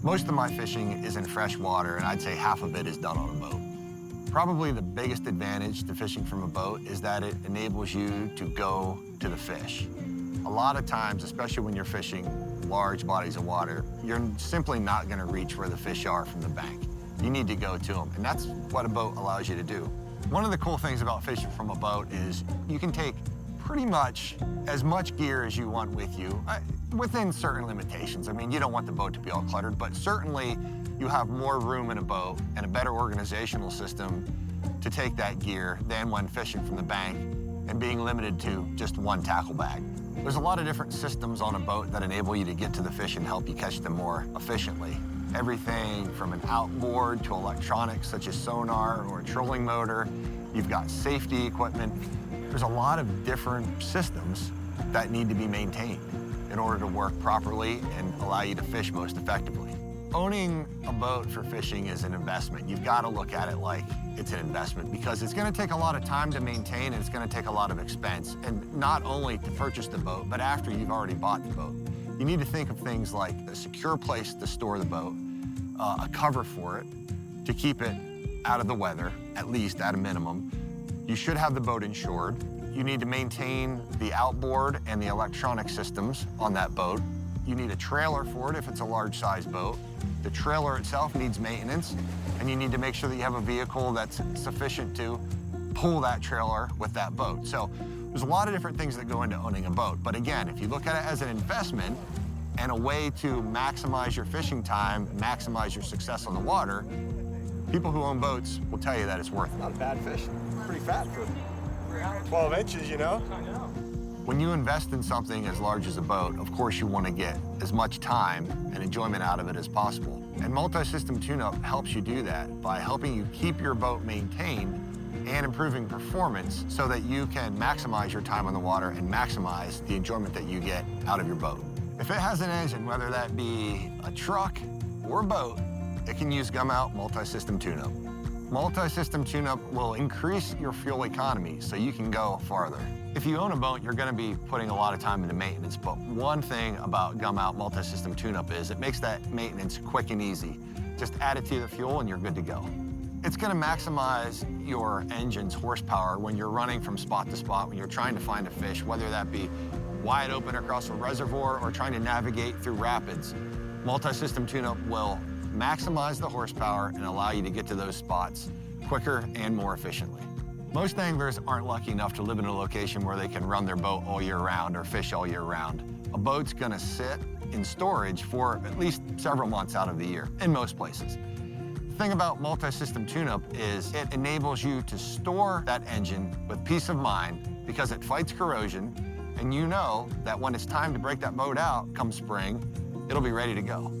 Most of my fishing is in fresh water, and I'd say half of it is done on a boat. Probably the biggest advantage to fishing from a boat is that it enables you to go to the fish. A lot of times, especially when you're fishing large bodies of water, you're simply not gonna reach where the fish are from the bank. You need to go to them, and that's what a boat allows you to do. One of the cool things about fishing from a boat is you can take pretty much as much gear as you want with you, within certain limitations. I mean, you don't want the boat to be all cluttered, but certainly you have more room in a boat and a better organizational system to take that gear than when fishing from the bank and being limited to just one tackle bag. There's a lot of different systems on a boat that enable you to get to the fish and help you catch them more efficiently. Everything from an outboard to electronics such as sonar or a trolling motor. You've got safety equipment. There's a lot of different systems that need to be maintained in order to work properly and allow you to fish most effectively. Owning a boat for fishing is an investment. You've got to look at it like it's an investment because it's going to take a lot of time to maintain and it's going to take a lot of expense. And not only to purchase the boat, but after you've already bought the boat. You need to think of things like a secure place to store the boat, a cover for it to keep it out of the weather, at least at a minimum. You should have the boat insured. You need to maintain the outboard and the electronic systems on that boat. You need a trailer for it if it's a large-size boat. The trailer itself needs maintenance, and you need to make sure that you have a vehicle that's sufficient to pull that trailer with that boat. So there's a lot of different things that go into owning a boat. But again, if you look at it as an investment and a way to maximize your fishing time, maximize your success on the water, people who own boats will tell you that it's worth it. Not a bad fish. Pretty fat for 12 inches, you know? I know. When you invest in something as large as a boat, of course you want to get as much time and enjoyment out of it as possible. And multi-system tune-up helps you do that by helping you keep your boat maintained and improving performance so that you can maximize your time on the water and maximize the enjoyment that you get out of your boat. If it has an engine, whether that be a truck or a boat, it can use Gumout Multi-System Tune-Up. Multi-system tune-up will increase your fuel economy so you can go farther. If you own a boat, you're gonna be putting a lot of time into maintenance, but one thing about Gumout Multi-System Tune-Up is it makes that maintenance quick and easy. Just add it to the fuel and you're good to go. It's gonna maximize your engine's horsepower when you're running from spot to spot, when you're trying to find a fish, whether that be wide open across a reservoir or trying to navigate through rapids. Multi-system tune-up will maximize the horsepower and allow you to get to those spots quicker and more efficiently. Most anglers aren't lucky enough to live in a location where they can run their boat all year round or fish all year round. A boat's gonna sit in storage for at least several months out of the year, in most places. The thing about multi-system tune-up is it enables you to store that engine with peace of mind because it fights corrosion, and you know that when it's time to break that boat out come spring, it'll be ready to go.